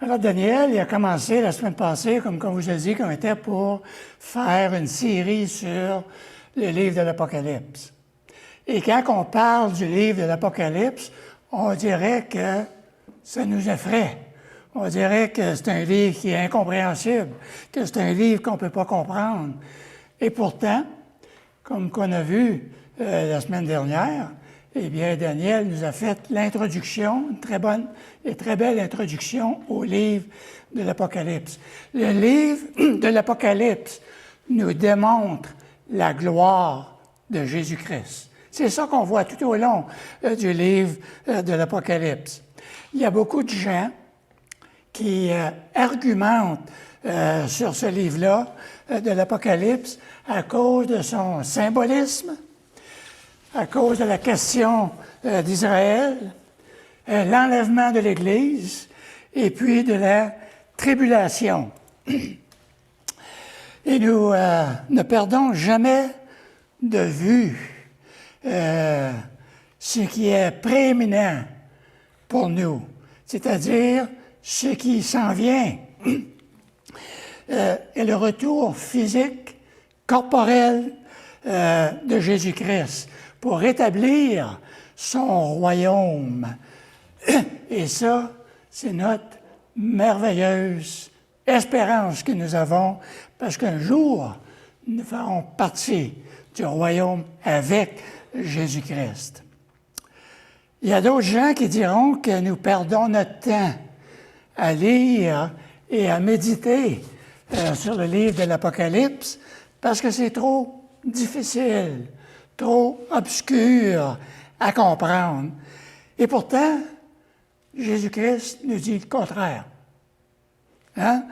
Alors, Daniel, il a commencé la semaine passée, comme je vous ai dit, qu'on était pour faire une série sur le livre de l'Apocalypse. Et quand on parle du livre de l'Apocalypse, on dirait que ça nous effraie. On dirait que c'est un livre qui est incompréhensible, que c'est un livre qu'on ne peut pas comprendre. Et pourtant, comme qu'on a vu la semaine dernière, eh bien, Daniel nous a fait l'introduction, une très bonne et très belle introduction au livre de l'Apocalypse. Le livre de l'Apocalypse nous démontre la gloire de Jésus-Christ. C'est ça qu'on voit tout au long du livre de l'Apocalypse. Il y a beaucoup de gens qui argumentent sur ce livre-là de l'Apocalypse à cause de son symbolisme, à cause de la question d'Israël, l'enlèvement de l'Église et puis de la tribulation. Et nous ne perdons jamais de vue ce qui est prééminent pour nous, c'est-à-dire ce qui s'en vient est le retour physique, corporel de Jésus-Christ pour rétablir son royaume. Et ça, c'est notre merveilleuse espérance que nous avons, parce qu'un jour, nous ferons partie du royaume avec Jésus-Christ. Il y a d'autres gens qui diront que nous perdons notre temps à lire et à méditer sur le livre de l'Apocalypse parce que c'est trop difficile, trop obscur à comprendre. Et pourtant, Jésus-Christ nous dit le contraire. Hein?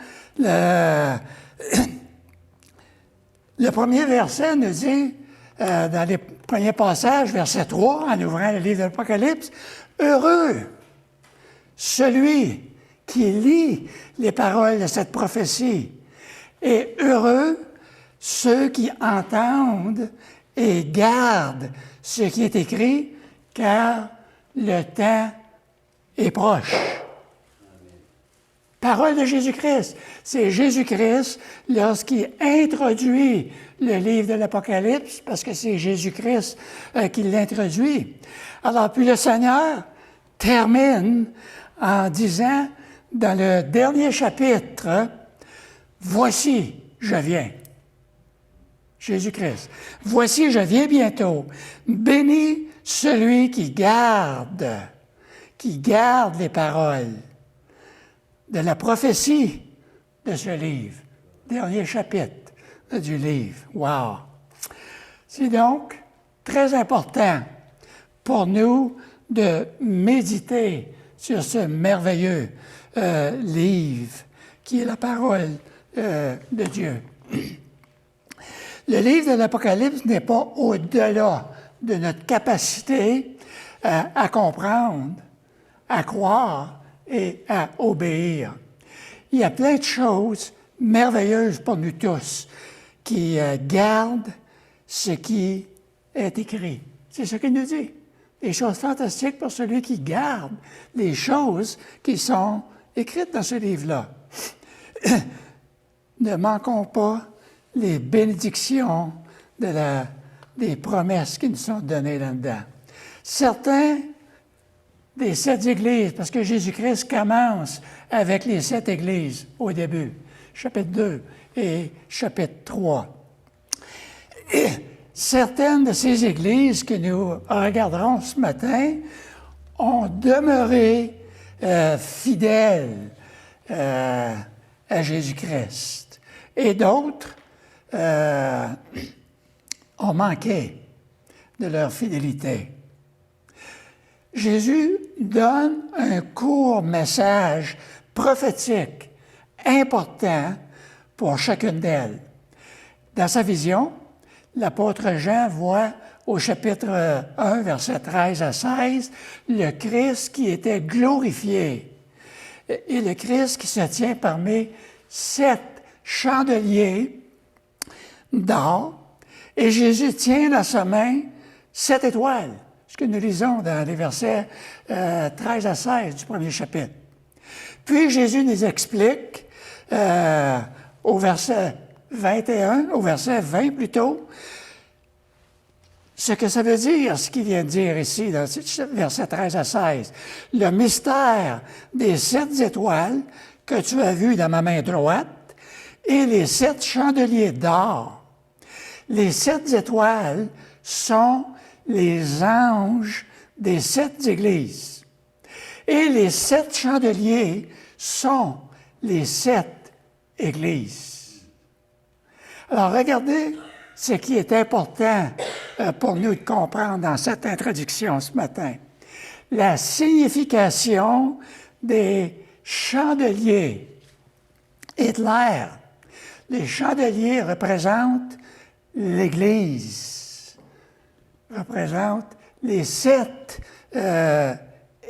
Le premier verset nous dit, dans les premiers passages, verset 3, en ouvrant le livre de l'Apocalypse, « Heureux celui qui lit les paroles de cette prophétie, et heureux ceux qui entendent et gardent ce qui est écrit, car le temps est proche. » Parole de Jésus-Christ. C'est Jésus-Christ lorsqu'il introduit le livre de l'Apocalypse, parce que c'est Jésus-Christ qui l'introduit. Alors, puis le Seigneur termine en disant, dans le dernier chapitre, « Voici, je viens. » Jésus-Christ. « Voici, je viens bientôt. Béni celui qui garde les paroles de la prophétie de ce livre. » Dernier chapitre du livre. Wow! C'est donc très important pour nous de méditer sur ce merveilleux livre qui est la parole de Dieu. Le livre de l'Apocalypse n'est pas au-delà de notre capacité à comprendre, à croire et à obéir. Il y a plein de choses merveilleuses pour nous tous qui gardent ce qui est écrit. C'est ce qu'il nous dit. Des choses fantastiques pour celui qui garde les choses qui sont écrites dans ce livre-là. Ne manquons pas les bénédictions des promesses qui nous sont données là-dedans. Certains des 7 églises, parce que Jésus-Christ commence avec les 7 églises au début, chapitre 2 et chapitre 3. Et certaines de ces églises que nous regarderons ce matin ont demeuré fidèles à Jésus-Christ. Et d'autres ont manqué de leur fidélité. Jésus donne un court message prophétique important pour chacune d'elles. Dans sa vision, l'apôtre Jean voit au chapitre 1, versets 13 à 16, le Christ qui était glorifié et le Christ qui se tient parmi 7 chandeliers d'or, et Jésus tient dans sa main 7 étoiles, ce que nous lisons dans les versets 13 à 16 du premier chapitre. Puis Jésus nous explique au verset 21, au verset 20 plutôt, ce que ça veut dire, ce qu'il vient de dire ici, dans versets 13 à 16. Le mystère des 7 étoiles que tu as vues dans ma main droite et les 7 chandeliers d'or. Les 7 étoiles sont les anges des 7 églises. Et les 7 chandeliers sont les 7 églises. Alors, regardez ce qui est important pour nous de comprendre dans cette introduction ce matin. La signification des chandeliers et de l'air. Les chandeliers représentent l'Église, représentent les 7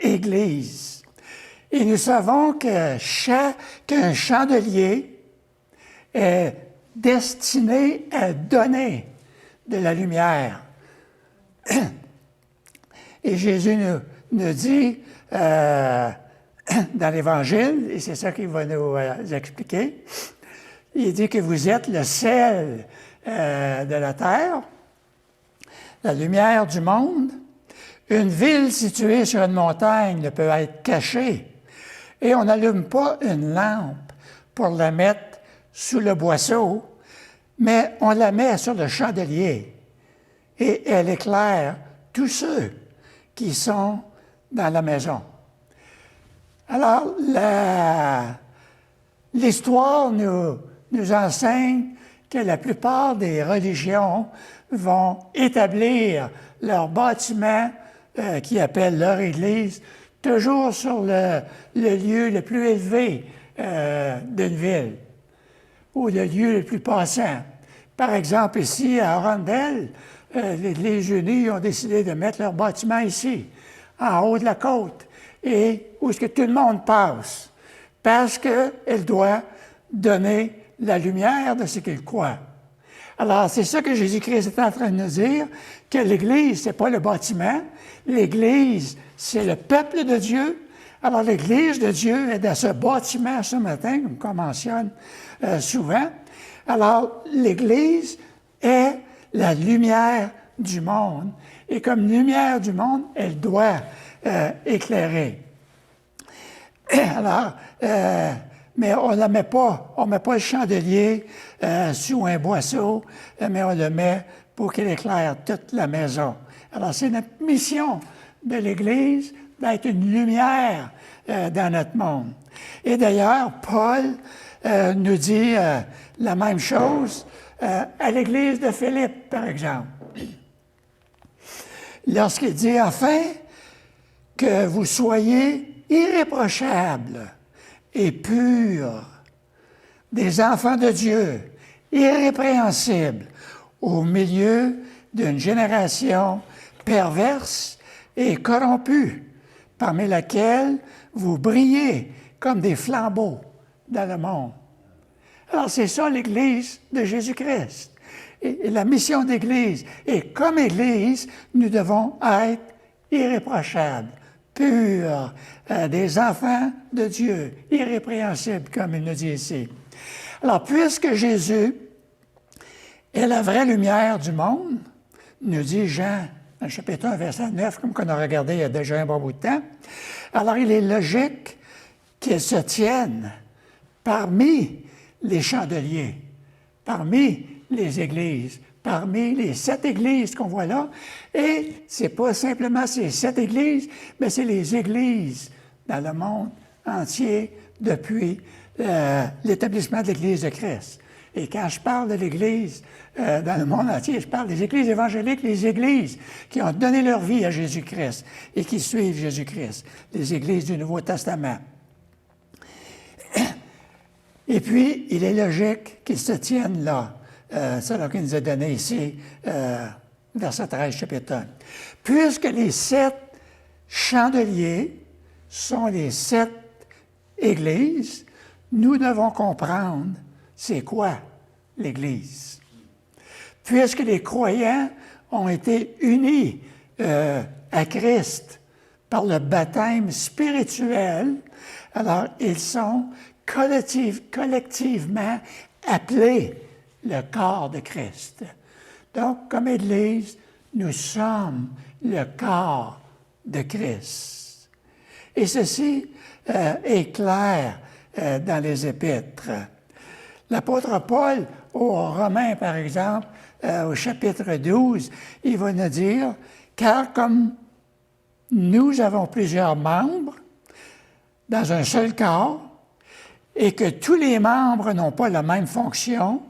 églises. Et nous savons qu'un chandelier est destiné à donner de la lumière. Et Jésus nous dit dans l'Évangile, et c'est ça qu'il va nous expliquer, il dit que vous êtes le sel de la terre, la lumière du monde. Une ville située sur une montagne ne peut être cachée, et on n'allume pas une lampe pour la mettre sous le boisseau, mais on la met sur le chandelier, et elle éclaire tous ceux qui sont dans la maison. Alors, l'histoire nous enseigne que la plupart des religions vont établir leur bâtiment qu'ils appellent leur Église, toujours sur le lieu le plus élevé d'une ville, ou le lieu le plus passant. Par exemple, ici, à Arundel, les Unis ont décidé de mettre leur bâtiment ici, en haut de la côte, et où est-ce que tout le monde passe, parce qu'elle doit donner la lumière de ce qu'il croit. Alors, c'est ça que Jésus-Christ est en train de nous dire, que l'Église, ce n'est pas le bâtiment, l'Église, c'est le peuple de Dieu. Alors, l'Église de Dieu est dans ce bâtiment ce matin, comme on mentionne souvent. Alors, l'Église est la lumière du monde, et comme lumière du monde, elle doit éclairer. Alors, mais on ne met pas le chandelier sous un boisseau, mais on le met pour qu'il éclaire toute la maison. Alors, c'est notre mission de l'Église d'être une lumière dans notre monde. Et d'ailleurs, Paul nous dit la même chose à l'Église de Philippe, par exemple. Lorsqu'il dit, enfin, que vous soyez irréprochables et purs, des enfants de Dieu, irrépréhensibles, au milieu d'une génération perverse et corrompue, parmi laquelle vous brillez comme des flambeaux dans le monde. Alors, c'est ça l'Église de Jésus-Christ. Et la mission d'Église. Et comme Église, nous devons être irréprochables, purs, des enfants de Dieu, irrépréhensibles, comme il nous dit ici. Alors, puisque Jésus est la vraie lumière du monde, nous dit Jean, dans le chapitre 1, verset 9, comme qu'on a regardé il y a déjà un bon bout de temps, alors il est logique qu'il se tienne parmi les chandeliers, parmi les églises, parmi les 7 églises qu'on voit là. Et ce n'est pas simplement ces 7 églises, mais c'est les églises dans le monde entier depuis l'établissement de l'Église de Christ. Et quand je parle de l'Église dans le monde entier, je parle des églises évangéliques, les églises qui ont donné leur vie à Jésus-Christ et qui suivent Jésus-Christ, les églises du Nouveau Testament. Et puis, il est logique qu'ils se tiennent là. C'est ce qu'il nous a donné ici, verset 13, chapitre 1. Puisque les 7 chandeliers sont les 7 églises, nous devons comprendre c'est quoi l'Église. Puisque les croyants ont été unis à Christ par le baptême spirituel, alors ils sont collectivement appelés le corps de Christ. Donc, comme Église, nous sommes le corps de Christ. Et ceci est clair dans les Épîtres. L'apôtre Paul, aux Romains, par exemple, au chapitre 12, il va nous dire « Car comme nous avons plusieurs membres dans un seul corps, et que tous les membres n'ont pas la même fonction,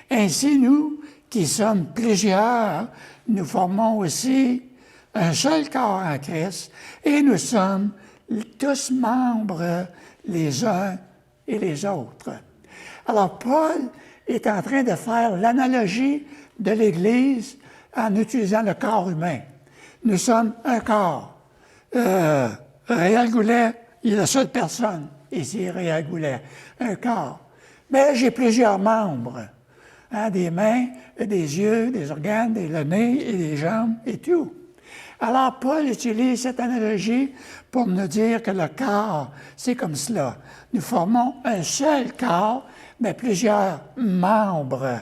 ainsi nous, qui sommes plusieurs, nous formons aussi un seul corps en Christ, et nous sommes tous membres les uns et les autres. » Alors, Paul est en train de faire l'analogie de l'Église en utilisant le corps humain. Nous sommes un corps. Réal Goulet, il est la seule personne ici, Réal Goulet, un corps. Mais j'ai plusieurs membres, des mains, des yeux, des organes, le nez et des jambes et tout. Alors, Paul utilise cette analogie pour nous dire que le corps, c'est comme cela. Nous formons un seul corps, mais plusieurs membres.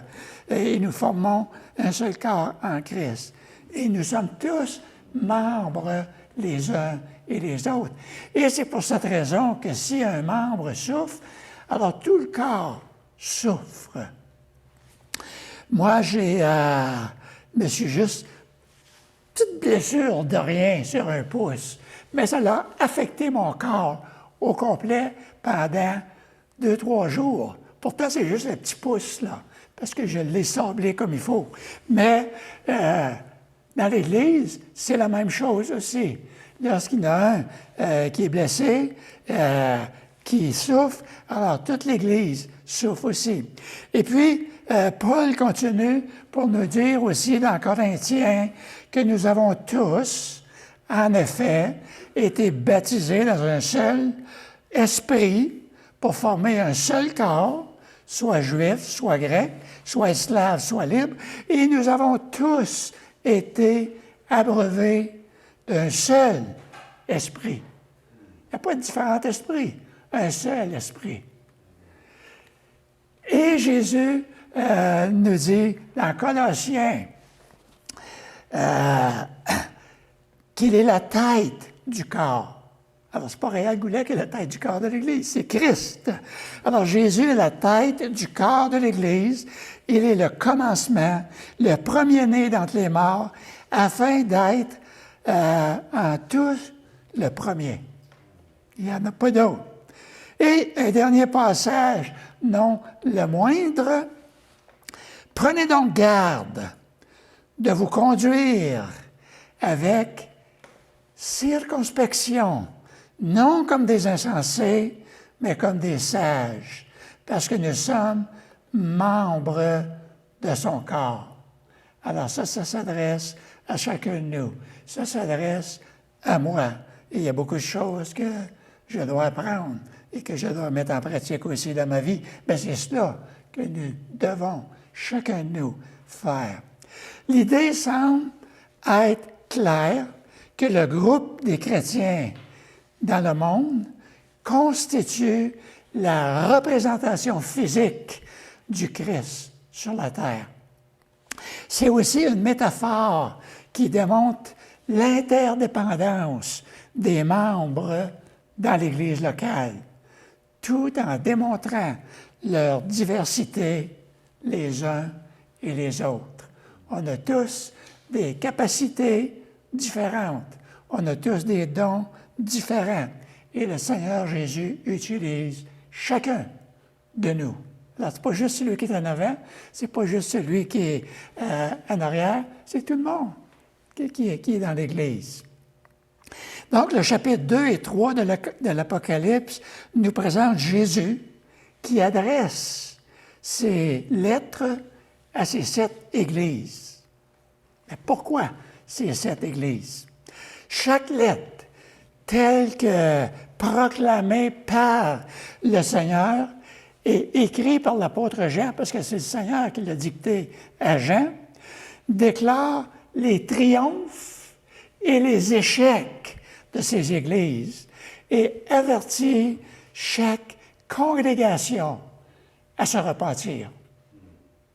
Et nous formons un seul corps en Christ. Et nous sommes tous membres les uns et les autres. Et c'est pour cette raison que si un membre souffre, alors tout le corps souffre. Moi, me suis juste petite blessure de rien sur un pouce, mais ça a affecté mon corps au complet pendant 2-3 jours. Pourtant, c'est juste un petit pouce, là, parce que je l'ai sablé comme il faut. Mais dans l'Église, c'est la même chose aussi. Lorsqu'il y en a un qui est blessé, qui souffre, alors toute l'Église souffre aussi. Et puis, Paul continue pour nous dire aussi dans Corinthiens que nous avons tous, en effet, été baptisés dans un seul esprit pour former un seul corps, soit juif, soit grec, soit esclave, soit libre, et nous avons tous été abreuvés d'un seul esprit. Il n'y a pas de différents esprits, un seul esprit. Et Jésus nous dit dans Colossiens qu'il est la tête du corps. Alors, ce n'est pas Réal Goulet qui est la tête du corps de l'Église, c'est Christ. Alors, Jésus est la tête du corps de l'Église. Il est le commencement, le premier-né d'entre les morts, afin d'être en tous le premier. Il n'y en a pas d'autre. Et un dernier passage, non le moindre, « Prenez donc garde de vous conduire avec circonspection, non comme des insensés, mais comme des sages, parce que nous sommes membres de son corps. » Alors ça s'adresse à chacun de nous. Ça s'adresse à moi. Et il y a beaucoup de choses que je dois apprendre et que je dois mettre en pratique aussi dans ma vie. Mais c'est cela que nous devons, chacun de nous, faire. L'idée semble être claire que le groupe des chrétiens dans le monde constitue la représentation physique du Christ sur la terre. C'est aussi une métaphore qui démontre l'interdépendance des membres dans l'Église locale, tout en démontrant leur diversité les uns et les autres. On a tous des capacités différentes. On a tous des dons différents. Et le Seigneur Jésus utilise chacun de nous. Alors, ce n'est pas juste celui qui est en avant, ce n'est pas juste celui qui est en arrière, c'est tout le monde qui est dans l'Église. Donc, le chapitre 2 et 3 de l'Apocalypse nous présente Jésus qui adresse ses lettres à ces 7 églises. Mais pourquoi ces 7 églises? Chaque lettre, telle que proclamée par le Seigneur, est écrite par l'apôtre Jean, parce que c'est le Seigneur qui l'a dicté à Jean, déclare les triomphes et les échecs de ces églises et avertit chaque congrégation à se repentir.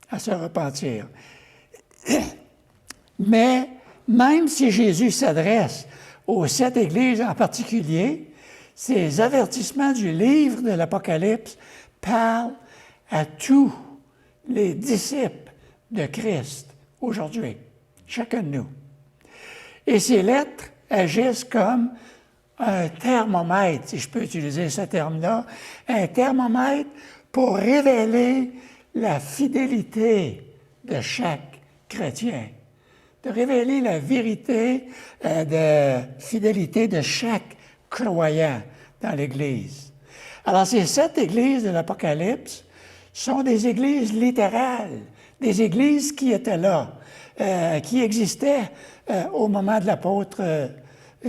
À se repentir. Mais même si Jésus s'adresse aux 7 églises en particulier, ces avertissements du livre de l'Apocalypse parlent à tous les disciples de Christ aujourd'hui, chacun de nous. Et ces lettres agissent comme un thermomètre, si je peux utiliser ce terme-là, un thermomètre pour révéler la fidélité de chaque chrétien, de révéler la vérité de fidélité de chaque croyant dans l'Église. Alors, ces 7 églises de l'Apocalypse sont des églises littérales, des églises qui étaient là, qui existaient au moment de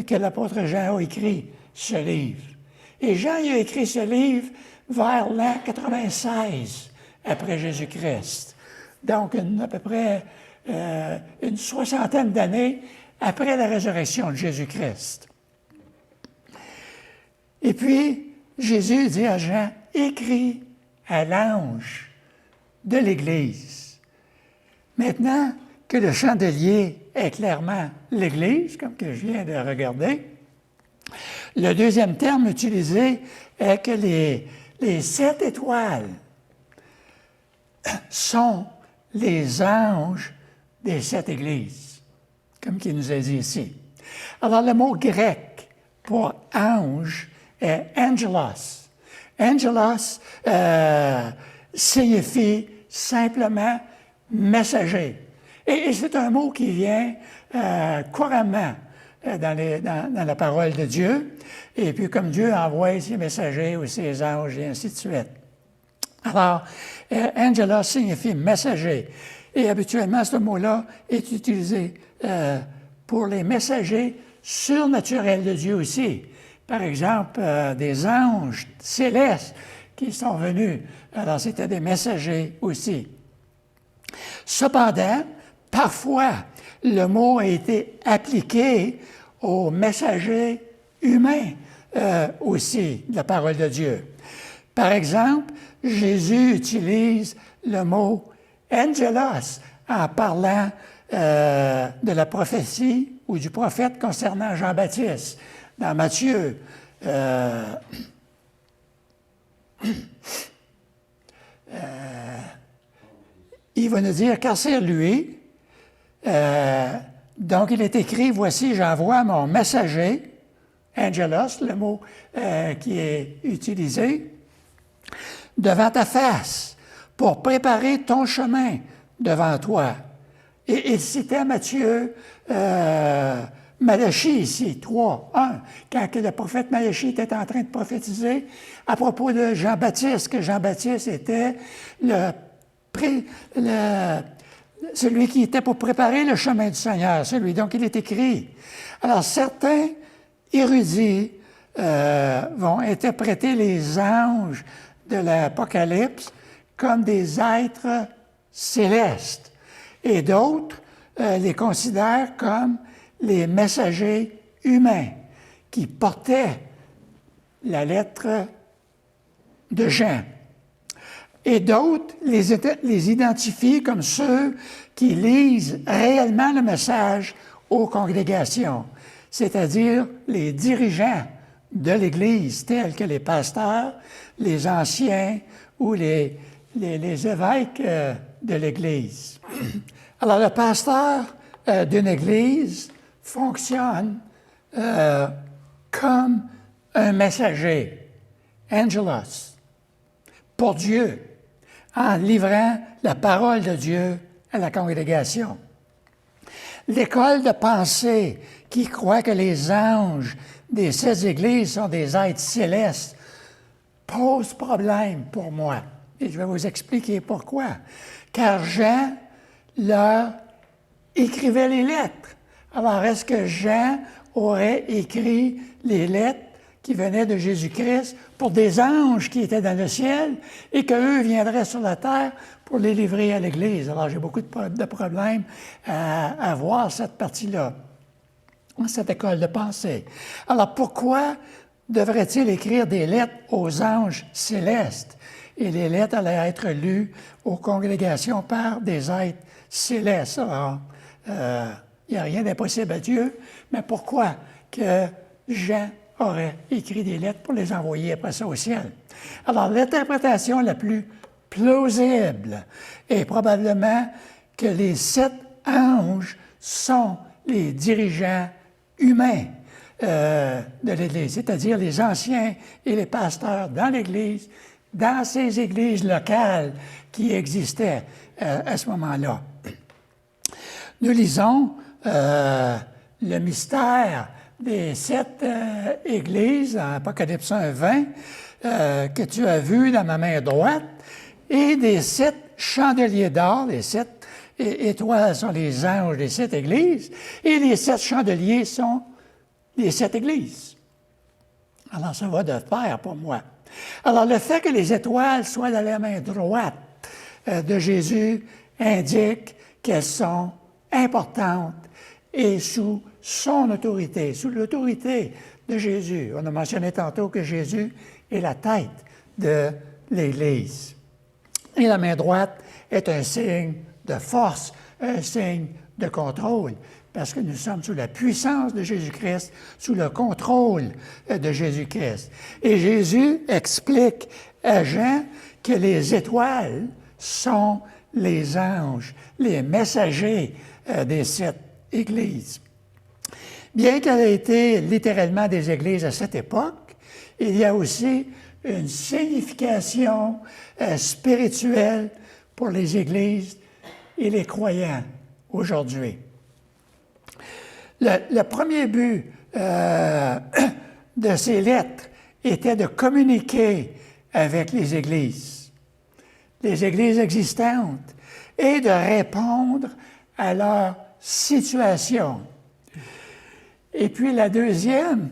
que l'apôtre Jean a écrit ce livre. Et Jean il a écrit ce livre vers l'an 96 après Jésus-Christ. Donc, à peu près une 60aine d'années après la résurrection de Jésus-Christ. Et puis, Jésus dit à Jean, « Écris à l'ange de l'Église. » Maintenant que le chandelier est clairement l'Église, comme que je viens de regarder, le deuxième terme utilisé est que les 7 étoiles sont les anges des 7 églises, comme il nous a dit ici. Alors, le mot grec pour ange est angelos. Angelos signifie simplement messager. Et c'est un mot qui vient couramment dans la parole de Dieu. Et puis, comme Dieu envoie ses messagers ou ses anges et ainsi de suite. Alors, angelos signifie messager. Et habituellement, ce mot-là est utilisé pour les messagers surnaturels de Dieu aussi. Par exemple, des anges célestes qui sont venus. Alors, c'était des messagers aussi. Cependant, parfois, le mot a été appliqué aux messagers humains aussi de la parole de Dieu. Par exemple, Jésus utilise le mot angelos en parlant de la prophétie ou du prophète concernant Jean-Baptiste. Dans Matthieu, il va nous dire, car c'est lui, donc il est écrit, voici, j'envoie mon messager, angelos, le mot qui est utilisé, devant ta face, pour préparer ton chemin devant toi. Et il citait Matthieu, Malachie ici, 3, 1, quand le prophète Malachie était en train de prophétiser à propos de Jean-Baptiste, que Jean-Baptiste était celui qui était pour préparer le chemin du Seigneur, celui dont il est écrit. Alors, certains érudits vont interpréter les anges de l'Apocalypse comme des êtres célestes, et d'autres les considèrent comme les messagers humains qui portaient la lettre de Jean. Et d'autres les identifient comme ceux qui lisent réellement le message aux congrégations, c'est-à-dire les dirigeants de l'Église, tels que les pasteurs, les anciens ou les évêques de l'Église. Alors, le pasteur d'une Église fonctionne comme un messager, angelos, pour Dieu, en livrant la parole de Dieu à la congrégation. L'école de pensée qui croit que les anges des 7 églises sont des êtres célestes pose problème pour moi. Et je vais vous expliquer pourquoi. Car Jean leur écrivait les lettres. Alors, est-ce que Jean aurait écrit les lettres qui venaient de Jésus-Christ pour des anges qui étaient dans le ciel et qu'eux viendraient sur la terre pour les livrer à l'Église? Alors, j'ai beaucoup de problèmes à voir cette partie-là. dans cette école de pensée. Alors pourquoi devrait-il écrire des lettres aux anges célestes? Et les lettres allaient être lues aux congrégations par des êtres célestes. Alors, il n'y a rien d'impossible à Dieu, mais pourquoi que Jean aurait écrit des lettres pour les envoyer après ça au ciel? Alors, l'interprétation la plus plausible est probablement que les 7 anges sont les dirigeants humains de l'Église, c'est-à-dire les anciens et les pasteurs dans l'Église, dans ces églises locales qui existaient à ce moment-là. Nous lisons le mystère des 7 églises, en Apocalypse 1, 20, que tu as vu dans ma main droite, et des 7 chandeliers d'or, les 7 étoiles sont les anges des 7 églises, et les 7 chandeliers sont les 7 églises. Alors, ça va de pair pour moi. Alors, le fait que les étoiles soient dans la main droite de Jésus indique qu'elles sont importantes et sous son autorité, sous l'autorité de Jésus. On a mentionné tantôt que Jésus est la tête de l'Église. Et la main droite est un signe de force, un signe de contrôle, parce que nous sommes sous la puissance de Jésus-Christ, sous le contrôle de Jésus-Christ. Et Jésus explique à Jean que les étoiles sont les anges, les messagers des 7 églises. Bien qu'elle ait été littéralement des églises à cette époque, il y a aussi une signification spirituelle pour les églises et les croyants aujourd'hui. Le premier but de ces lettres était de communiquer avec les églises existantes, et de répondre à leur situation. Et puis la deuxième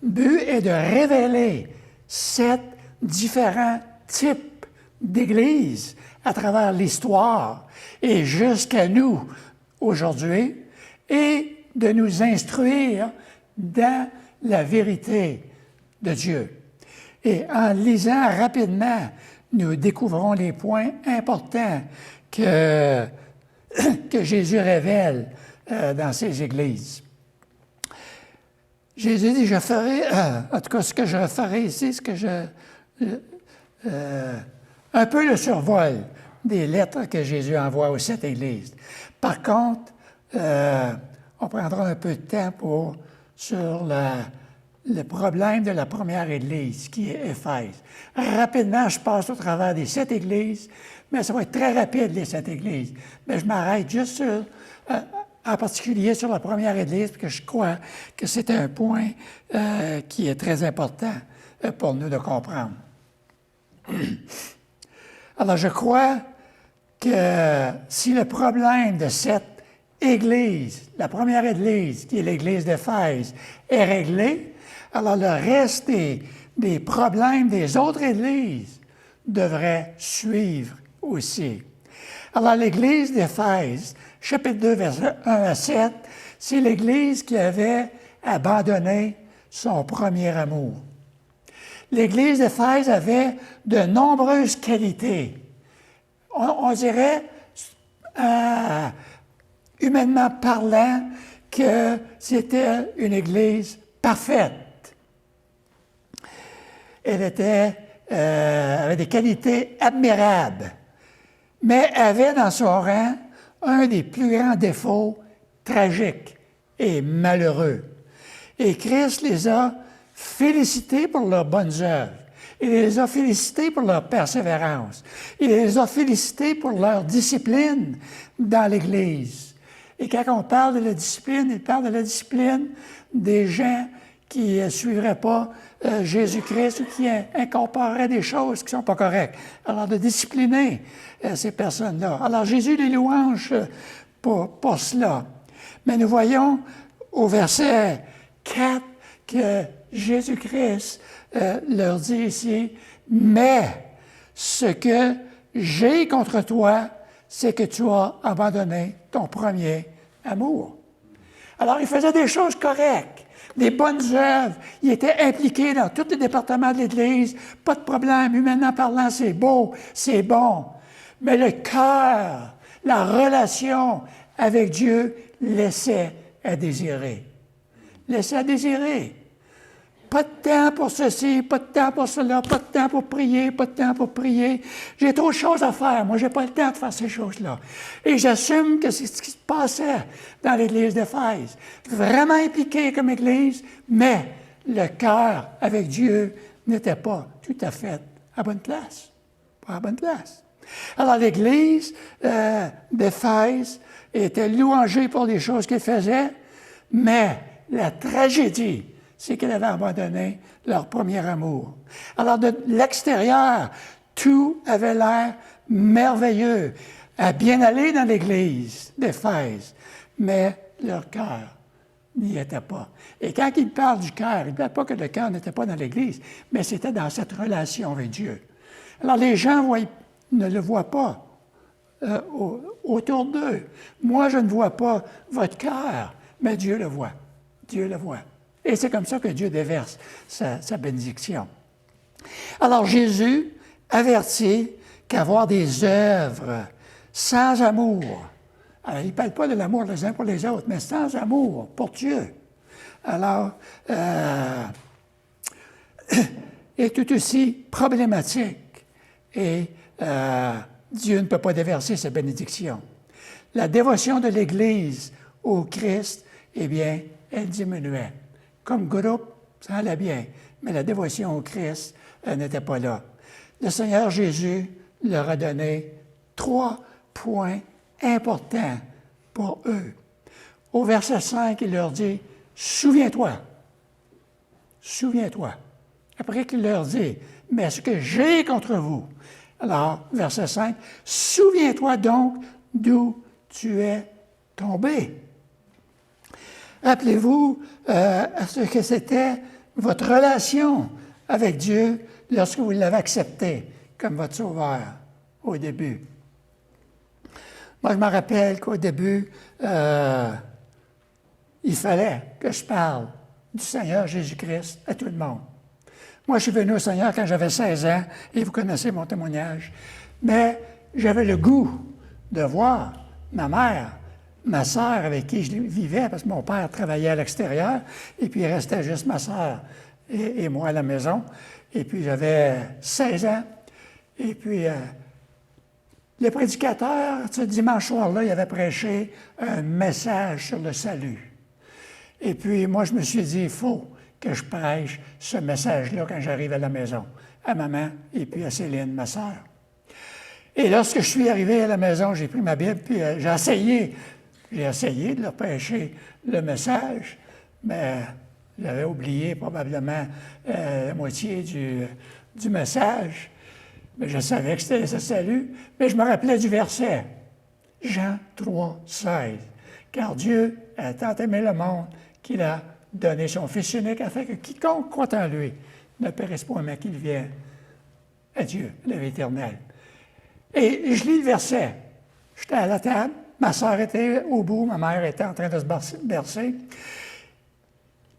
but est de révéler 7 différents types d'églises à travers l'histoire et jusqu'à nous aujourd'hui, et de nous instruire dans la vérité de Dieu. Et en lisant rapidement, nous découvrons les points importants que Jésus révèle dans ces églises. Jésus dit, je ferai, en tout cas ce que je ferai ici, un peu le survol des lettres que Jésus envoie aux 7 églises. Par contre, on prendra un peu de temps sur le problème de la première église, qui est Éphèse. Rapidement, je passe au travers des 7 églises, mais ça va être très rapide, les 7 églises. Mais je m'arrête juste en particulier sur la première église, parce que je crois que c'est un point qui est très important pour nous de comprendre. Alors, je crois que si le problème de cette église, la première église, qui est l'église d'Éphèse, est réglé, alors le reste des problèmes des autres églises devraient suivre aussi. Alors, l'église d'Éphèse, chapitre 2, versets 1 à 7, c'est l'église qui avait abandonné son premier amour. L'église d'Éphèse avait de nombreuses qualités. On dirait, humainement parlant, que c'était une église parfaite. Elle avait des qualités admirables, mais avait dans son rang un des plus grands défauts tragiques et malheureux. Et Christ les a félicités pour leurs bonnes œuvres. Il les a félicités pour leur persévérance. Il les a félicités pour leur discipline dans l'Église. Et quand on parle de la discipline, il parle de la discipline des gens qui ne suivraient pas Jésus-Christ ou qui incorporeraient des choses qui ne sont pas correctes. Alors, de discipliner ces personnes-là. Alors, Jésus les louange pour cela. Mais nous voyons au verset 4 que Jésus-Christ leur dit ici, « Mais ce que j'ai contre toi, c'est que tu as abandonné ton premier amour. » Alors, il faisait des choses correctes, des bonnes œuvres. Il était impliqué dans tous les départements de l'Église. Pas de problème. Humainement parlant, c'est beau, c'est bon. Mais le cœur, la relation avec Dieu laissait à désirer. Laissait à désirer. Pas de temps pour ceci, pas de temps pour cela, pas de temps pour prier, pas de temps pour prier. J'ai trop de choses à faire. Moi, j'ai pas le temps de faire ces choses-là. Et j'assume que c'est ce qui se passait dans l'Église d'Éphèse. Vraiment impliqué comme Église, mais le cœur avec Dieu n'était pas tout à fait à bonne place. Pas à bonne place. Alors, l'Église d'Éphèse était louangée pour les choses qu'elle faisait, mais la tragédie, c'est qu'elle avait abandonné leur premier amour. Alors, de l'extérieur, tout avait l'air merveilleux, à bien aller dans l'Église d'Éphèse, mais leur cœur n'y était pas. Et quand il parle du cœur, il ne parle pas que le cœur n'était pas dans l'Église, mais c'était dans cette relation avec Dieu. Alors, les gens ne le voient pas autour d'eux. Moi, je ne vois pas votre cœur, mais Dieu le voit. Dieu le voit. Et c'est comme ça que Dieu déverse sa bénédiction. Alors Jésus avertit qu'avoir des œuvres sans amour, alors il ne parle pas de l'amour les uns pour les autres, mais sans amour pour Dieu, alors est tout aussi problématique. Et Dieu ne peut pas déverser sa bénédiction. La dévotion de l'Église au Christ, eh bien, elle diminuait. Comme groupe, ça allait bien, mais la dévotion au Christ n'était pas là. Le Seigneur Jésus leur a donné 3 points importants pour eux. Au verset 5, il leur dit « Souviens-toi, souviens-toi ». Après qu'il leur dit « Mais ce que j'ai contre vous », alors, verset 5, « Souviens-toi donc d'où tu es tombé ». Rappelez-vous ce que c'était votre relation avec Dieu lorsque vous l'avez accepté comme votre sauveur au début. Moi, je me rappelle qu'au début, il fallait que je parle du Seigneur Jésus-Christ à tout le monde. Moi, je suis venu au Seigneur quand j'avais 16 ans, et vous connaissez mon témoignage. Mais j'avais le goût de voir ma mère, ma sœur avec qui je vivais, parce que mon père travaillait à l'extérieur, et puis il restait juste ma sœur et moi à la maison. Et puis j'avais 16 ans. Et puis le prédicateur, ce dimanche soir-là, il avait prêché un message sur le salut. Et puis moi, je me suis dit, il faut que je prêche ce message-là quand j'arrive à la maison, à maman et puis à Céline, ma sœur. Et lorsque je suis arrivé à la maison, j'ai pris ma Bible, puis j'ai essayé de leur prêcher le message, mais j'avais oublié probablement la moitié du message. Mais je savais que c'était ce salut, mais je me rappelais du verset. Jean 3, 16. « Car Dieu a tant aimé le monde qu'il a donné son Fils unique afin que quiconque croit en lui ne périsse point, mais qu'il vienne à Dieu, la vie éternelle. » Et je lis le verset. J'étais à la table, ma sœur était au bout, ma mère était en train de se bercer.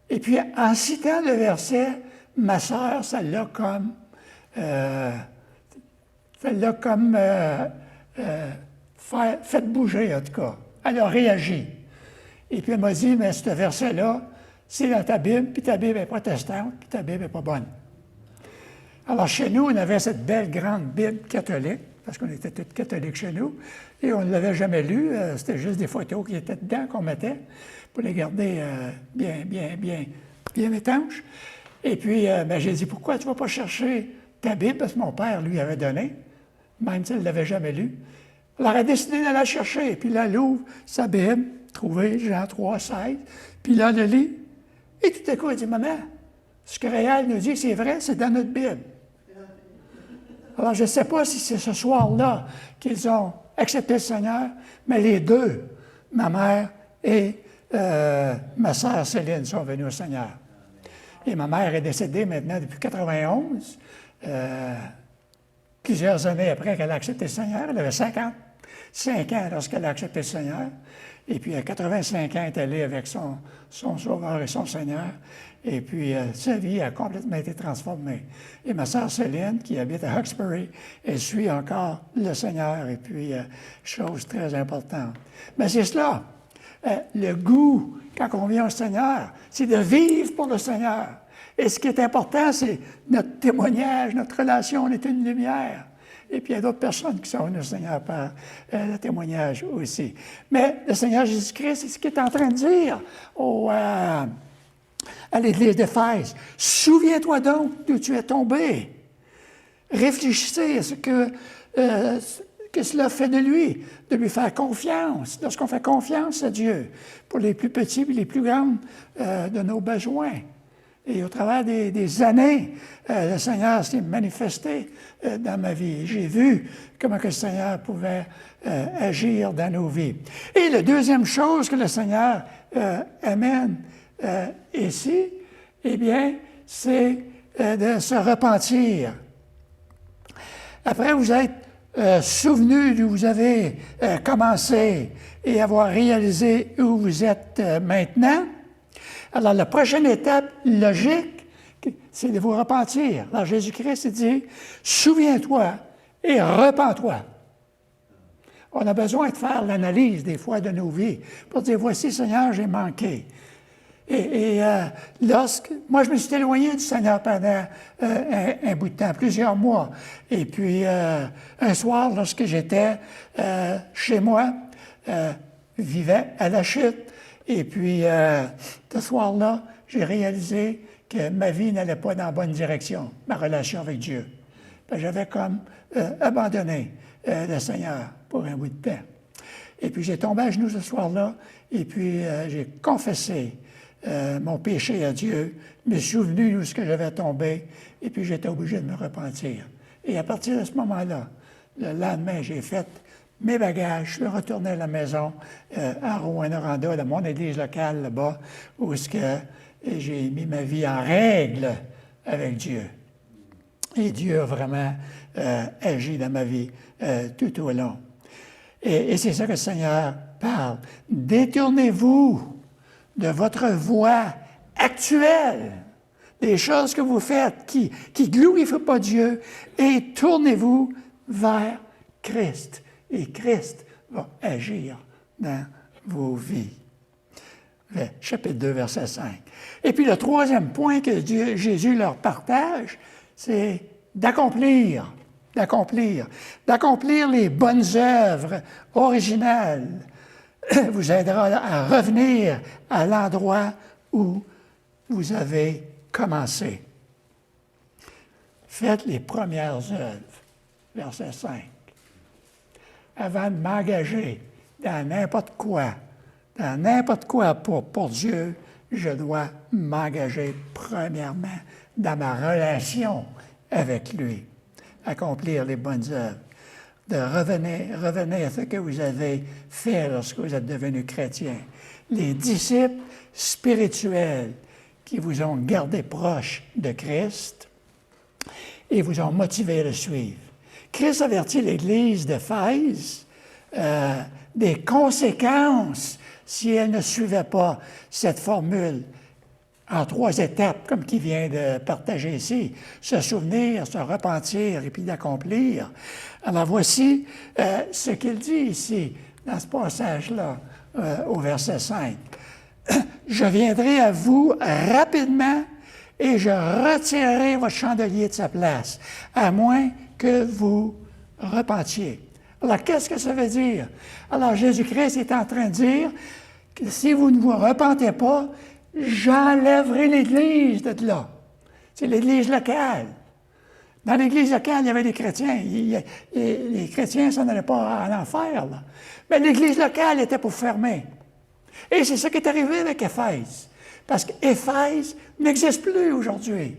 Et puis, en citant le verset, ma sœur, ça l'a comme fait bouger, en tout cas. Elle a réagi. Et puis, elle m'a dit, mais ce verset-là, c'est dans ta Bible, puis ta Bible est protestante, puis ta Bible n'est pas bonne. Alors, chez nous, on avait cette belle grande Bible catholique, parce qu'on était tous catholiques chez nous, et on ne l'avait jamais lue. C'était juste des photos qui étaient dedans qu'on mettait pour les garder bien étanches. Et puis, j'ai dit, pourquoi tu ne vas pas chercher ta Bible? Parce que mon père lui avait donné, même s'il ne l'avait jamais lue. Alors, elle a décidé d'aller la chercher. Puis là, elle ouvre sa Bible, trouvée, Jean 3, 16. Puis là, elle le lit. Et tout à coup, elle dit, maman, ce que Réal nous dit, c'est vrai, c'est dans notre Bible. Alors, je ne sais pas si c'est ce soir-là qu'ils ont accepté le Seigneur, mais les deux, ma mère et ma sœur Céline, sont venues au Seigneur. Et ma mère est décédée maintenant depuis 91, plusieurs années après qu'elle a accepté le Seigneur. Elle avait 50. 5 ans lorsqu'elle a accepté le Seigneur. Et puis, à 85 ans, elle est allée avec son Sauveur et son Seigneur. Et puis, sa vie a complètement été transformée. Et ma sœur Céline, qui habite à Hawkesbury, elle suit encore le Seigneur. Et puis, chose très importante. Mais c'est cela. Le goût, quand on vient au Seigneur, c'est de vivre pour le Seigneur. Et ce qui est important, c'est notre témoignage, notre relation. On est une lumière. Et puis, il y a d'autres personnes qui sont venues au Seigneur par le témoignage aussi. Mais le Seigneur Jésus-Christ, c'est ce qu'il est en train de dire à l'Église d'Éphèse. Souviens-toi donc d'où tu es tombé. Réfléchissez à ce que cela fait de lui faire confiance. Lorsqu'on fait confiance à Dieu pour les plus petits et les plus grands de nos besoins. Et au travers des années, le Seigneur s'est manifesté dans ma vie. J'ai vu comment que le Seigneur pouvait agir dans nos vies. Et la deuxième chose que le Seigneur amène ici, eh bien, c'est de se repentir. Après vous être souvenu d'où vous avez commencé et avoir réalisé où vous êtes maintenant, alors la prochaine étape logique, c'est de vous repentir. Alors Jésus-Christ dit, souviens-toi et repens-toi. On a besoin de faire l'analyse des fois de nos vies pour dire, voici Seigneur, j'ai manqué. Et moi, je me suis éloigné du Seigneur pendant un bout de temps, plusieurs mois. Et puis, un soir, lorsque j'étais chez moi, vivais à la chute, et puis, ce soir-là, j'ai réalisé que ma vie n'allait pas dans la bonne direction, ma relation avec Dieu. J'avais comme abandonné le Seigneur pour un bout de temps. Et puis, j'ai tombé à genoux ce soir-là, et puis j'ai confessé mon péché à Dieu, me suis souvenu d'où ce que j'avais tombé, et puis j'étais obligé de me repentir. Et à partir de ce moment-là, le lendemain, j'ai fait mes bagages, je suis retourné à la maison à Rouyn-Noranda, dans mon église locale là-bas, où j'ai mis ma vie en règle avec Dieu. Et Dieu a vraiment agi dans ma vie tout au long. Et c'est ça que le Seigneur parle. Détournez-vous de votre voie actuelle, des choses que vous faites qui ne glorifient pas Dieu, et tournez-vous vers Christ. Et Christ va agir dans vos vies. Chapitre 2, verset 5. Et puis le troisième point que Jésus leur partage, c'est d'accomplir les bonnes œuvres originales vous aidera à revenir à l'endroit où vous avez commencé. Faites les premières œuvres, verset 5. Avant de m'engager dans n'importe quoi pour Dieu, je dois m'engager premièrement dans ma relation avec lui. Accomplir les bonnes œuvres. De revenir à ce que vous avez fait lorsque vous êtes devenu chrétien. Les disciples spirituels qui vous ont gardé proche de Christ et vous ont motivé à le suivre. Christ avertit l'Église d'Éphèse des conséquences si elle ne suivait pas cette formule en 3 étapes, comme qu'il vient de partager ici. Se souvenir, se repentir et puis d'accomplir. Alors voici ce qu'il dit ici, dans ce passage-là, au verset 5. « Je viendrai à vous rapidement et je retirerai votre chandelier de sa place, à moins que vous repentiez. » Alors, qu'est-ce que ça veut dire? Alors, Jésus-Christ est en train de dire que si vous ne vous repentez pas, j'enlèverai l'Église de là. C'est l'Église locale. Dans l'Église locale, il y avait des chrétiens. Les chrétiens, ça n'allait pas en enfer, là. Mais l'Église locale était pour fermer. Et c'est ça qui est arrivé avec Éphèse. Parce qu'Éphèse n'existe plus aujourd'hui.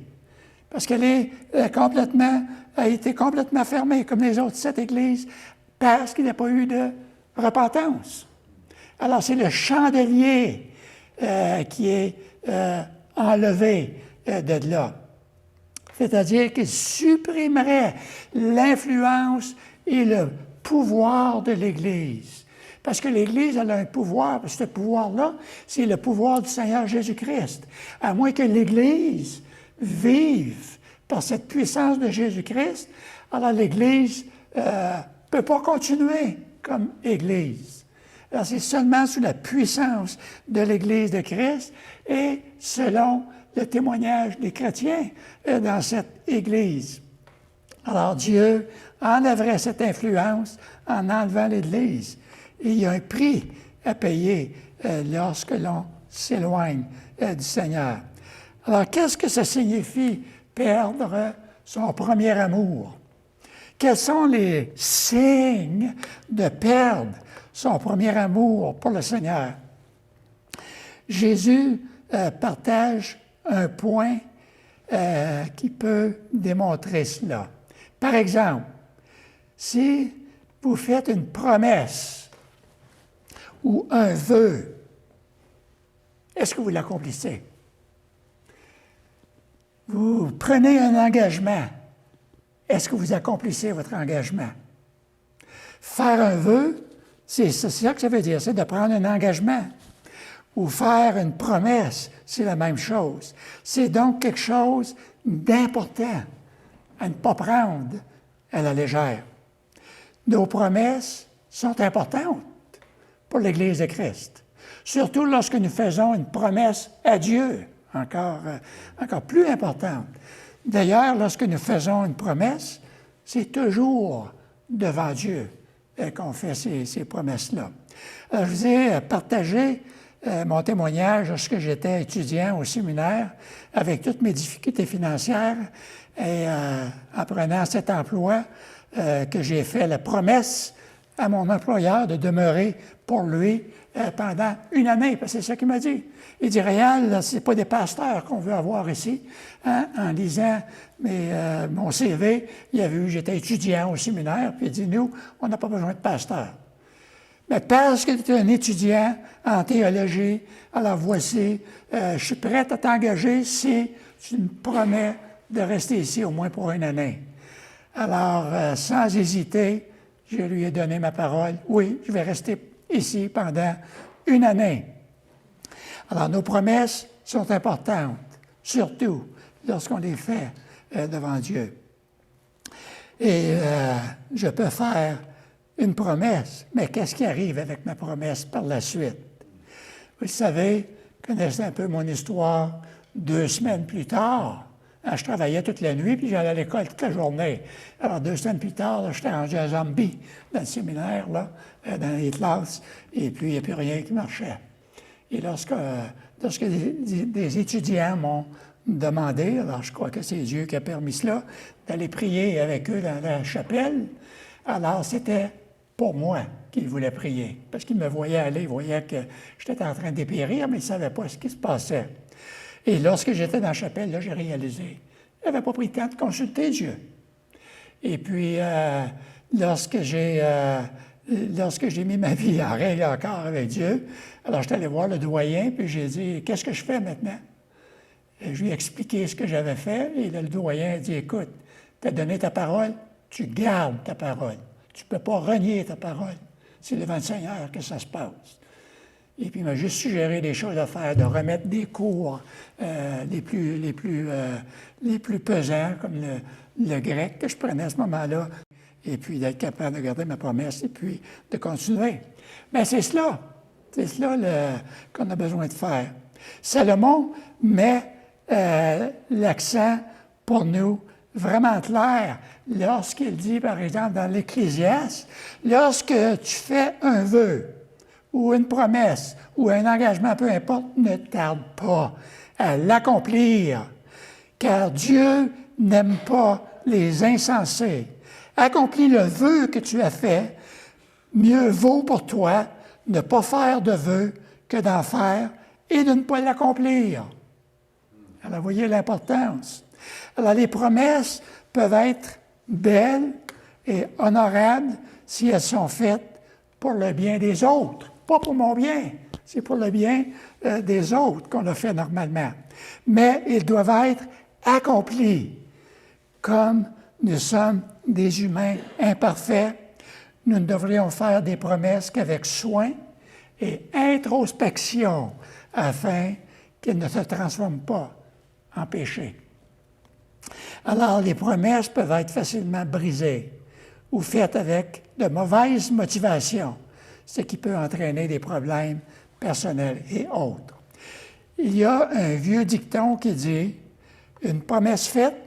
Parce qu'elle a été complètement fermée, comme les autres 7 églises, parce qu'il n'y a pas eu de repentance. Alors, c'est le chandelier qui est enlevé de là. C'est-à-dire qu'il supprimerait l'influence et le pouvoir de l'Église. Parce que l'Église, elle a un pouvoir, ce pouvoir-là, c'est le pouvoir du Seigneur Jésus-Christ. À moins que l'Église vive par cette puissance de Jésus-Christ, alors l'Église ne peut pas continuer comme Église. Alors c'est seulement sous la puissance de l'Église de Christ et selon le témoignage des chrétiens dans cette Église. Alors Dieu enlèverait cette influence en enlevant l'Église. Et il y a un prix à payer lorsque l'on s'éloigne du Seigneur. Alors, qu'est-ce que ça signifie perdre son premier amour? Quels sont les signes de perdre son premier amour pour le Seigneur? Jésus partage un point qui peut démontrer cela. Par exemple, si vous faites une promesse ou un vœu, est-ce que vous l'accomplissez? Vous prenez un engagement, est-ce que vous accomplissez votre engagement? Faire un vœu, c'est ça que ça veut dire, c'est de prendre un engagement. Ou faire une promesse, c'est la même chose. C'est donc quelque chose d'important à ne pas prendre à la légère. Nos promesses sont importantes pour l'Église de Christ. Surtout lorsque nous faisons une promesse à Dieu, encore plus importante. D'ailleurs, lorsque nous faisons une promesse, c'est toujours devant Dieu qu'on fait ces promesses-là. Alors, je vous ai partagé mon témoignage lorsque j'étais étudiant au séminaire avec toutes mes difficultés financières et en prenant cet emploi que j'ai fait la promesse à mon employeur de demeurer pour lui pendant une année, parce que c'est ça qu'il m'a dit. Il dit, Réal, ce n'est pas des pasteurs qu'on veut avoir ici. Hein? En lisant mon CV, il a vu que j'étais étudiant au séminaire, puis il dit, nous, on n'a pas besoin de pasteurs. Mais parce que tu es un étudiant en théologie, alors voici, je suis prêt à t'engager si tu me promets de rester ici au moins pour une année. Alors, sans hésiter, je lui ai donné ma parole. Oui, je vais rester ici pendant une année. Alors, nos promesses sont importantes, surtout lorsqu'on les fait devant Dieu. Et je peux faire une promesse, mais qu'est-ce qui arrive avec ma promesse par la suite? Vous le savez, vous connaissez un peu mon histoire, 2 semaines plus tard, je travaillais toute la nuit, puis j'allais à l'école toute la journée. Alors, 2 semaines plus tard, j'étais rendu à zombie dans le séminaire, là, dans les classes, et puis il n'y a plus rien qui marchait. Et lorsque des étudiants m'ont demandé, alors je crois que c'est Dieu qui a permis cela, d'aller prier avec eux dans la chapelle, alors c'était pour moi qu'ils voulaient prier, parce qu'ils me voyaient aller, ils voyaient que j'étais en train de dépérir, mais ils ne savaient pas ce qui se passait. Et lorsque j'étais dans la chapelle, là, j'ai réalisé, je n'avais pas pris le temps de consulter Dieu. Et puis, lorsque j'ai mis ma vie en règle encore avec Dieu, alors j'étais allé voir le doyen, puis j'ai dit, qu'est-ce que je fais maintenant? Et je lui ai expliqué ce que j'avais fait, et là, le doyen a dit, écoute, tu as donné ta parole, tu gardes ta parole. Tu ne peux pas renier ta parole. C'est devant le Seigneur que ça se passe. Et puis, il m'a juste suggéré des choses à faire, de remettre des cours les plus pesants, comme le grec que je prenais à ce moment-là, et puis d'être capable de garder ma promesse, et puis de continuer. Mais c'est cela qu'on a besoin de faire. Salomon met l'accent pour nous vraiment clair lorsqu'il dit, par exemple, dans l'Ecclésiaste, lorsque tu fais un vœu, ou une promesse, ou un engagement, peu importe, ne tarde pas à l'accomplir, car Dieu n'aime pas les insensés. Accomplis le vœu que tu as fait, mieux vaut pour toi ne pas faire de vœu que d'en faire et de ne pas l'accomplir. Alors, voyez l'importance. Alors, les promesses peuvent être belles et honorables si elles sont faites pour le bien des autres. Pas pour mon bien, c'est pour le bien des autres qu'on a fait normalement. Mais ils doivent être accomplis. Comme nous sommes des humains imparfaits, nous ne devrions faire des promesses qu'avec soin et introspection, afin qu'elles ne se transforment pas en péché. Alors, les promesses peuvent être facilement brisées ou faites avec de mauvaises motivations, ce qui peut entraîner des problèmes personnels et autres. Il y a un vieux dicton qui dit « Une promesse faite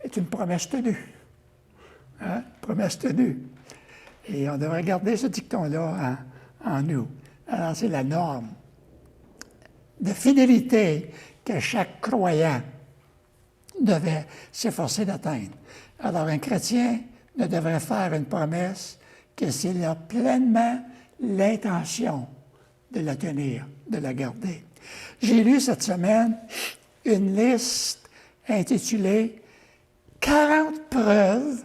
est une promesse tenue. » Hein? Promesse tenue. Et on devrait garder ce dicton-là en nous. Alors, c'est la norme de fidélité que chaque croyant devait s'efforcer d'atteindre. Alors, un chrétien ne devrait faire une promesse que s'il a pleinement l'intention de la tenir, de la garder. J'ai lu cette semaine une liste intitulée « 40 preuves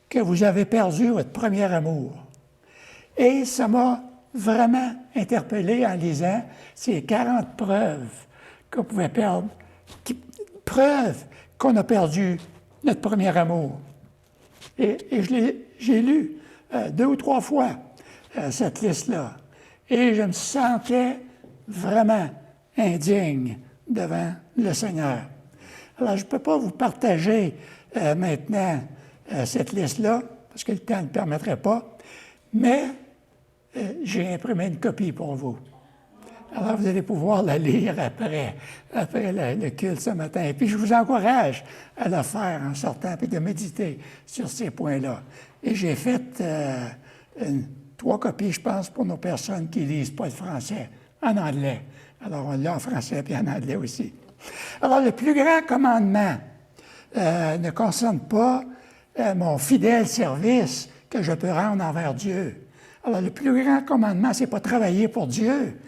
que vous avez perdu votre premier amour ». Et ça m'a vraiment interpellé en lisant ces 40 preuves qu'on pouvait perdre, preuves qu'on a perdu notre premier amour. Et j'ai lu 2 ou 3 fois cette liste-là. Et je me sentais vraiment indigne devant le Seigneur. Alors, je ne peux pas vous partager maintenant cette liste-là, parce que le temps ne le permettrait pas, mais j'ai imprimé une copie pour vous. Alors, vous allez pouvoir la lire après le culte ce matin. Et puis, je vous encourage à le faire en sortant et de méditer sur ces points-là. Et j'ai fait 3 copies, je pense, pour nos personnes qui ne lisent pas le français, en anglais. Alors, on l'a en français et en anglais aussi. Alors, le plus grand commandement ne concerne pas mon fidèle service que je peux rendre envers Dieu. Alors, le plus grand commandement, ce n'est pas travailler pour Dieu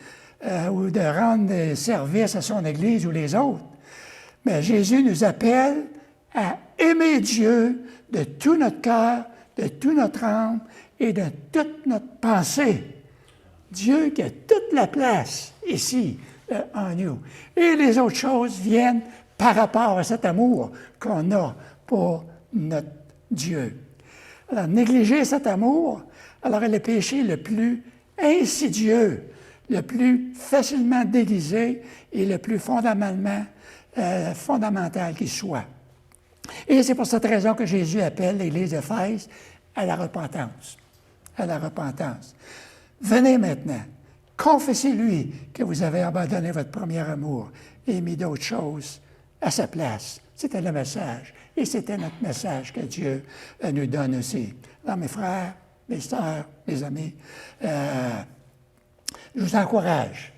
ou de rendre des services à son Église ou les autres. Mais Jésus nous appelle à aimer Dieu de tout notre cœur, de toute notre âme et de toute notre pensée. Dieu qui a toute la place ici en nous. Et les autres choses viennent par rapport à cet amour qu'on a pour notre Dieu. Alors, négliger cet amour, alors est le péché le plus insidieux, le plus facilement déguisé et le plus fondamental qui soit. Et c'est pour cette raison que Jésus appelle l'Église d'Éphèse à la repentance. À la repentance. Venez maintenant, confessez-lui que vous avez abandonné votre premier amour et mis d'autres choses à sa place. C'était le message. Et c'était notre message que Dieu nous donne aussi. Alors, mes frères, mes sœurs, mes amis, je vous encourage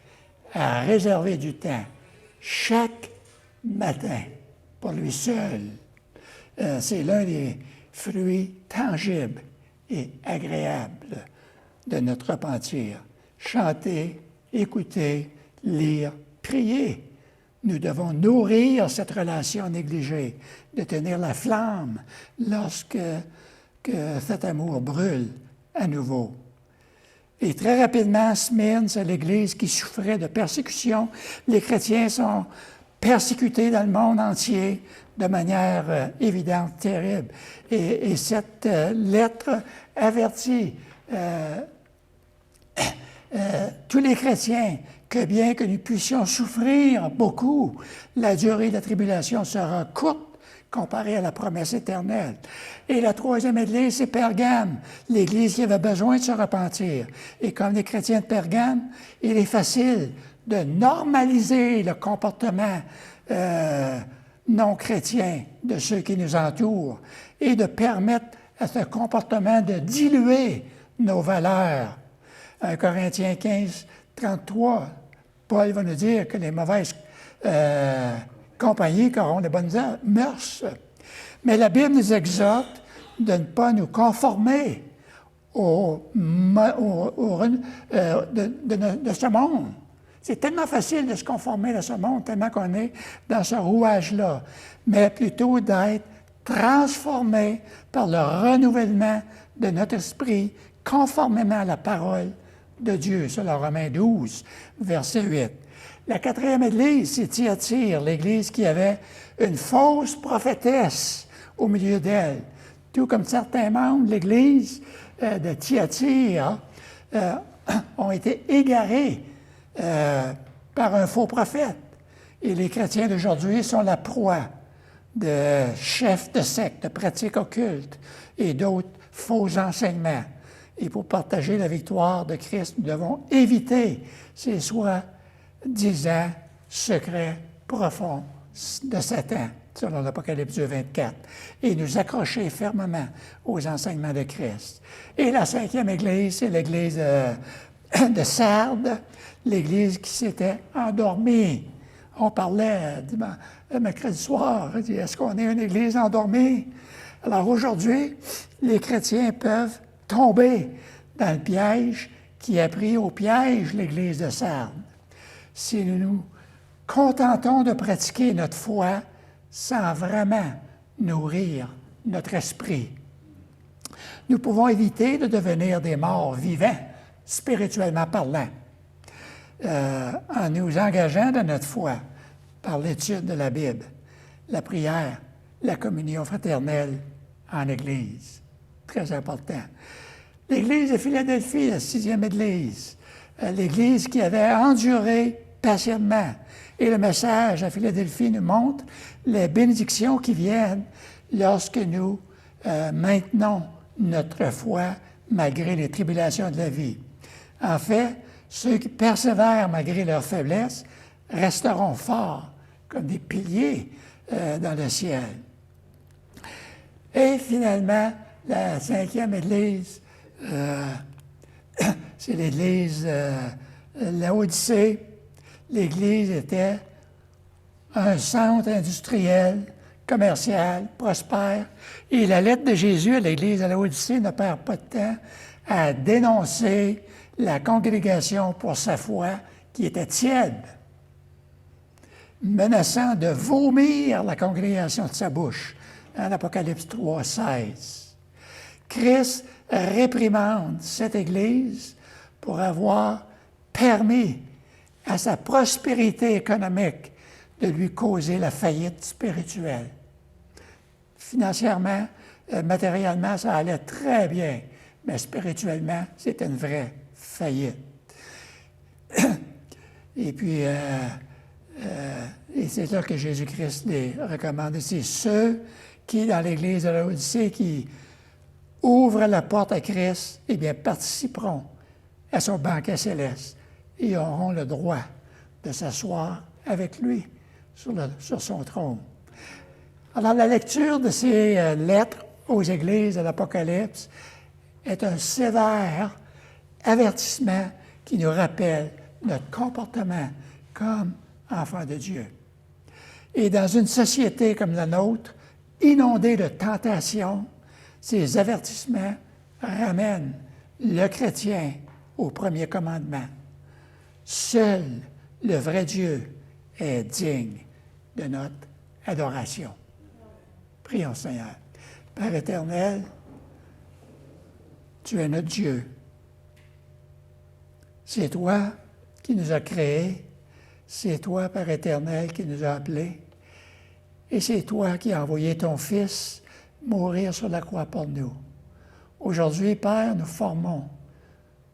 à réserver du temps chaque matin pour lui seul. C'est l'un des fruits tangibles et agréables de notre repentir. Chanter, écouter, lire, prier. Nous devons nourrir cette relation négligée, de tenir la flamme lorsque cet amour brûle à nouveau. Et très rapidement, Smyrne, c'est l'Église qui souffrait de persécution. Les chrétiens sont persécutés dans le monde entier de manière évidente, terrible. Et cette lettre avertit tous les chrétiens que bien que nous puissions souffrir beaucoup, la durée de la tribulation sera courte comparée à la promesse éternelle. Et la troisième Église, c'est Pergame, l'Église qui avait besoin de se repentir. Et comme les chrétiens de Pergame, il est facile de normaliser le comportement non chrétien de ceux qui nous entourent et de permettre à ce comportement de diluer nos valeurs. 1 Corinthiens 15, 33, Paul va nous dire que les mauvaises compagnies auront les bonnes mœurs. Mais la Bible nous exhorte de ne pas nous conformer de ce monde. C'est tellement facile de se conformer à ce monde, tellement qu'on est dans ce rouage-là, mais plutôt d'être transformé par le renouvellement de notre esprit, conformément à la parole de Dieu, selon Romains 12, verset 8. La quatrième Église, c'est Thyatire, l'Église qui avait une fausse prophétesse au milieu d'elle. tout comme certains membres de l'Église de Thyatire ont été égarés par un faux prophète. Et les chrétiens d'aujourd'hui sont la proie de chefs de sectes, de pratiques occultes et d'autres faux enseignements. Et pour partager la victoire de Christ, nous devons éviter ces soi-disant secrets profonds de Satan, selon l'Apocalypse 24, et nous accrocher fermement aux enseignements de Christ. Et la 5e Église, c'est l'Église de Sardes, l'Église qui s'était endormie. On parlait mercredi soir, est-ce qu'on est une Église endormie? Alors aujourd'hui, les chrétiens peuvent tomber dans le piège qui a pris au piège l'Église de Sardes. Si nous nous contentons de pratiquer notre foi sans vraiment nourrir notre esprit, nous pouvons éviter de devenir des morts vivants, spirituellement parlant, en nous engageant dans notre foi par l'étude de la Bible, la prière, la communion fraternelle en Église. Très important. L'Église de Philadelphie, la 6e Église, l'Église qui avait enduré patiemment. Et le message à Philadelphie nous montre les bénédictions qui viennent lorsque nous maintenons notre foi malgré les tribulations de la vie. En fait, ceux qui persévèrent malgré leur faiblesse resteront forts comme des piliers dans le ciel. Et finalement, la 5e Église, c'est l'Église Laodicée. L'Église était un centre industriel, commercial, prospère. Et la lettre de Jésus à l'Église de Laodicée ne perd pas de temps à dénoncer la congrégation pour sa foi qui était tiède, menaçant de vomir la congrégation de sa bouche, en Apocalypse 3, 16. Christ réprimande cette Église pour avoir permis à sa prospérité économique de lui causer la faillite spirituelle. Financièrement, matériellement, ça allait très bien, mais spirituellement, c'était une vraie faillite. Et puis, et c'est là que Jésus-Christ les recommande. C'est ceux qui, dans l'Église de Laodicée, qui ouvrent la porte à Christ, eh bien, participeront à son banquet céleste et auront le droit de s'asseoir avec lui sur son trône. Alors, la lecture de ces lettres aux églises de l'Apocalypse est un sévère avertissement qui nous rappelle notre comportement comme enfants de Dieu. Et dans une société comme la nôtre, inondée de tentations, ces avertissements ramènent le chrétien au premier commandement. Seul le vrai Dieu est digne de notre adoration. Prions, Seigneur. Père éternel, tu es notre Dieu. C'est toi qui nous as créés. C'est toi, Père éternel, qui nous as appelés. Et c'est toi qui as envoyé ton Fils mourir sur la croix pour nous. Aujourd'hui, Père, nous formons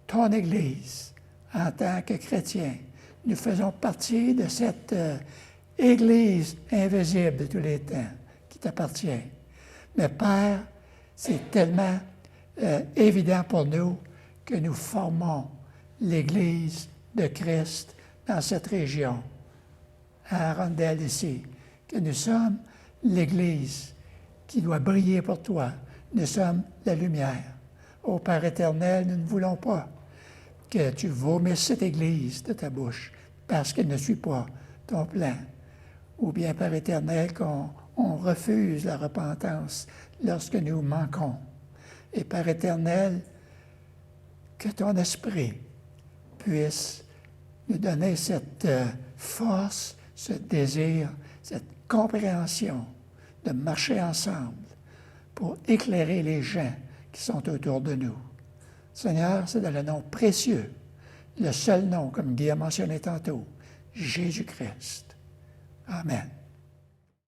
ton Église en tant que chrétiens. Nous faisons partie de cette Église invisible de tous les temps qui t'appartient. Mais Père, c'est tellement évident pour nous que nous formons l'Église de Christ dans cette région, à Arundel ici, que nous sommes l'Église qui doit briller pour toi. Nous sommes la lumière. Ô Père éternel, nous ne voulons pas que tu vomisses cette Église de ta bouche parce qu'elle ne suit pas ton plan. Ou bien, Père éternel, qu'on refuse la repentance lorsque nous manquons. Et Père éternel, que ton esprit puisse nous donner cette force, ce désir, cette compréhension de marcher ensemble pour éclairer les gens qui sont autour de nous. Seigneur, c'est dans le nom précieux, le seul nom, comme Guy a mentionné tantôt, Jésus-Christ. Amen.